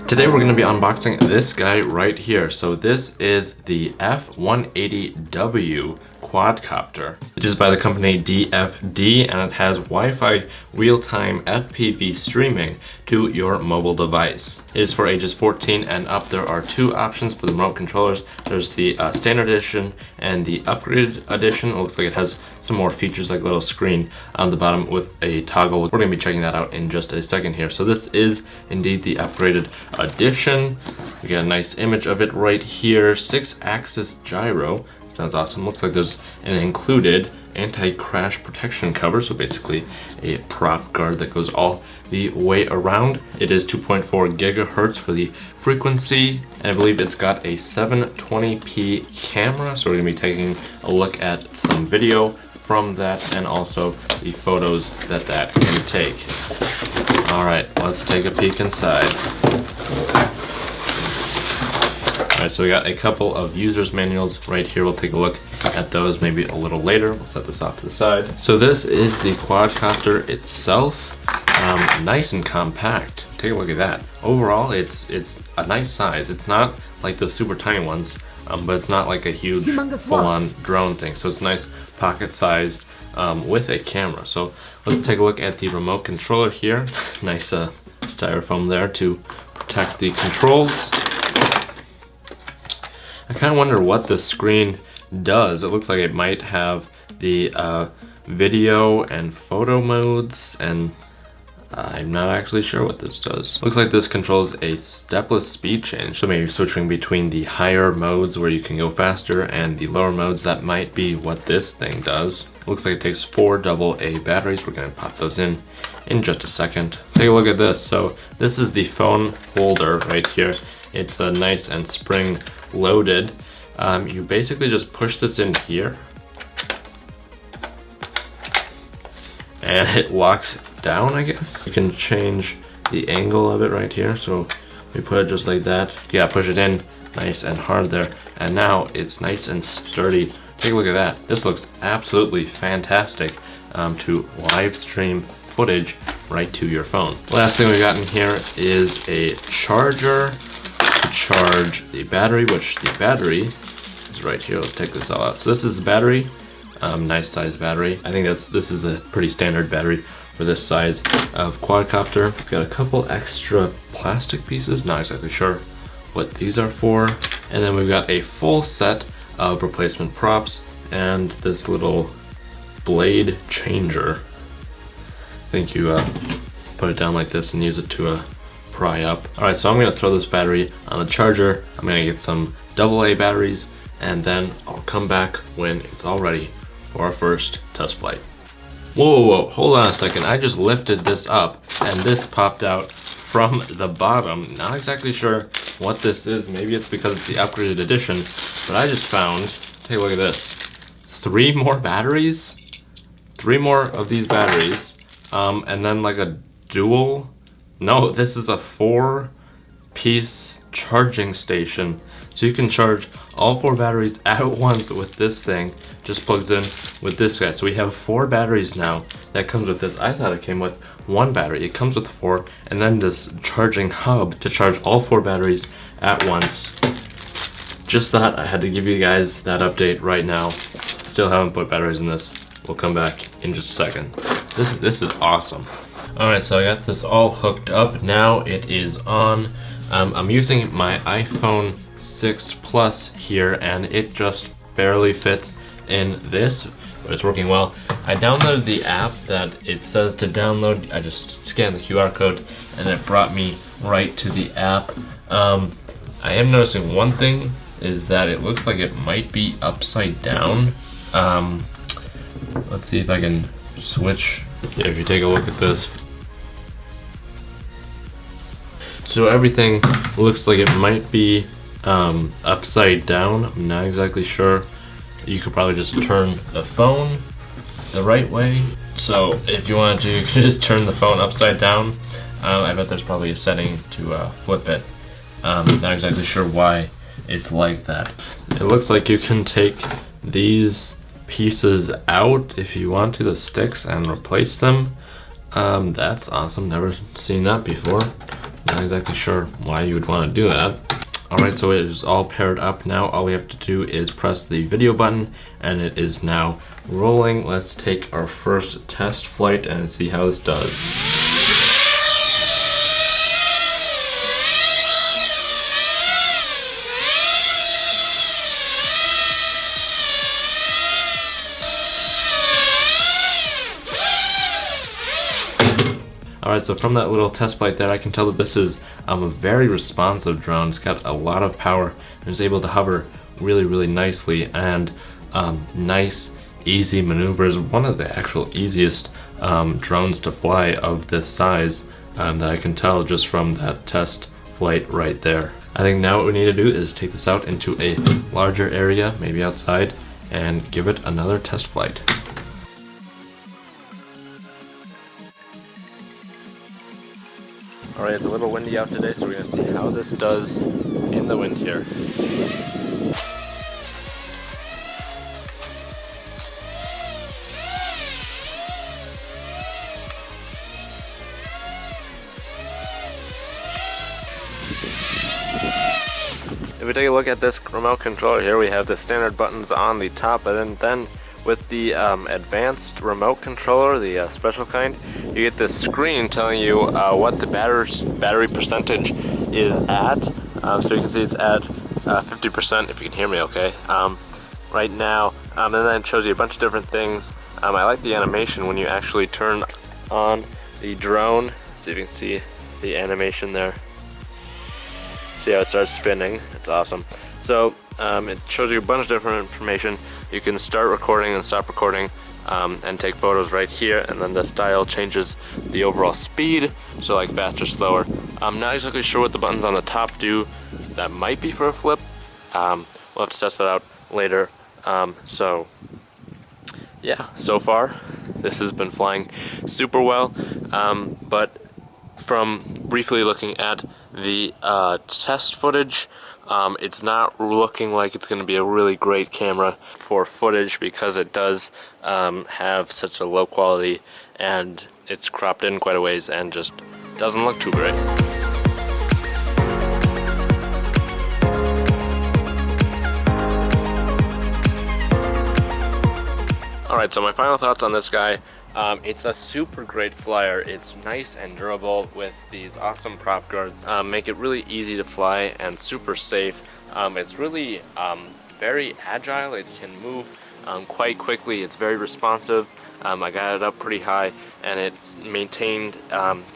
Today we're going to be unboxing this guy right here. So this is the F180W quadcopter. It is by the company DFD and it has Wi-Fi real-time FPV streaming to your mobile device. It is for ages 14 and up. There are two options for the remote controllers. There's the standard edition and the upgraded edition. It looks like it has some more features like a little screen on the bottom with a toggle. We're going to be checking that out in just a second here. So this is indeed the upgraded edition. We got a nice image of it right here. 6-axis gyro. Sounds awesome. Looks like there's an included anti-crash protection cover, so basically a prop guard that goes all the way around. It is 2.4 gigahertz for the frequency, and I believe it's got a 720p camera, so we're going to be taking a look at some video from that and also the photos that can take. Alright, let's take a peek inside. Alright, so we got a couple of user's manuals right here. We'll take a look at those maybe a little later. We'll set this off to the side. So this is the quadcopter itself. Nice and compact. Take a look at that. Overall, it's a nice size. It's not like the super tiny ones, but it's not like a huge full-on drone thing. So it's nice pocket-sized with a camera. So let's take a look at the remote controller here. Nice styrofoam there to protect the controls. I kind of wonder what the screen does. It looks like it might have the video and photo modes, and I'm not actually sure what this does. Looks like this controls a stepless speed change, so maybe switching between the higher modes where you can go faster and the lower modes. That might be what this thing does. Looks like it takes 4 AA batteries. We're going to pop those in just a second. Take a look at this. So this is the phone holder right here. It's nice and spring loaded. You basically just push this in here and it locks down, I guess. You can change the angle of it right here, so we put it just like that. Yeah, push it in nice and hard there, and now it's nice and sturdy. Take a look at that. This looks absolutely fantastic to live stream footage right to your phone. Last thing we got in here is a charger to charge the battery, which the battery is right here. Let's take this all out. So this is the battery, nice size battery. I think this is a pretty standard battery for this size of quadcopter. We've got a couple extra plastic pieces, not exactly sure what these are for. And then we've got a full set of replacement props and this little blade changer. I think you put it down like this and use it to pry up. Alright, so I'm going to throw this battery on the charger. I'm going to get some AA batteries, and then I'll come back when it's all ready for our first test flight. Whoa, hold on a second. I just lifted this up and this popped out from the bottom. Not exactly sure what this is. Maybe it's because it's the upgraded edition, but I just found, take a look at this, 3 more batteries? 3 more of these batteries, and then like a dual. No, this is a 4-piece charging station. So you can charge all 4 batteries at once with this thing. Just plugs in with this guy. So we have 4 batteries now that comes with this. I thought it came with 1 battery. It comes with 4, and then this charging hub to charge all 4 batteries at once. Just thought I had to give you guys that update right now. Still haven't put batteries in this. We'll come back in just a second. This is awesome. Alright, so I got this all hooked up. Now it is on. I'm using my iPhone 6 Plus here, and it just barely fits in this, but it's working well. I downloaded the app that it says to download. I just scanned the QR code, and it brought me right to the app. I am noticing one thing, is that it looks like it might be upside down. Let's see if I can switch. Yeah, if you take a look at this. So everything looks like it might be upside down. I'm not exactly sure. You could probably just turn the phone the right way. So if you wanted to, you could just turn the phone upside down. I bet there's probably a setting to flip it. Not exactly sure why it's like that. It looks like you can take these pieces out if you want to, the sticks, and replace them. That's awesome. Never seen that before. Not exactly sure why you would want to do that. Alright, so it is all paired up now. All we have to do is press the video button and it is now rolling. Let's take our first test flight and see how this does. Alright, so from that little test flight there, I can tell that this is a very responsive drone. It's got a lot of power and is able to hover really nicely, and nice, easy maneuvers. One of the actual easiest drones to fly of this size that I can tell just from that test flight right there. I think now what we need to do is take this out into a larger area, maybe outside, and give it another test flight. Alright, it's a little windy out today, so we're going to see how this does in the wind here. If we take a look at this remote controller here, we have the standard buttons on the top, and then with the advanced remote controller, the special kind, you get this screen telling you what the battery percentage is at. So you can see it's at 50%, if you can hear me okay, right now. And then it shows you a bunch of different things. I like the animation when you actually turn on the drone. See if you can see the animation there. See how it starts spinning? It's awesome. So it shows you a bunch of different information. You can start recording and stop recording and take photos right here, and then this dial changes the overall speed, so like faster, slower. I'm not exactly sure what the buttons on the top do. That might be for a flip. We'll have to test that out later. So yeah, so far this has been flying super well, but from briefly looking at the test footage, it's not looking like it's going to be a really great camera for footage, because it does have such a low quality, and it's cropped in quite a ways and just doesn't look too great. Alright, so my final thoughts on this guy. It's a super great flyer. It's nice and durable with these awesome prop guards. Make it really easy to fly and super safe. It's really very agile. It can move quite quickly. It's very responsive. I got it up pretty high, and it's maintained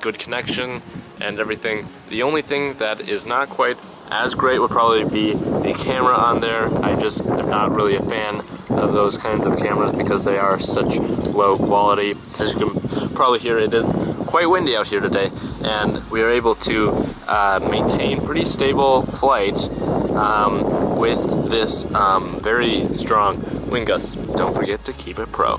good connection and everything. The only thing that is not quite as great would probably be the camera on there. I just am not really a fan of those kinds of cameras because they are such low quality. As you can probably hear, it is quite windy out here today, and we are able to maintain pretty stable flight with this very strong wind gusts. Don't forget to keep it pro.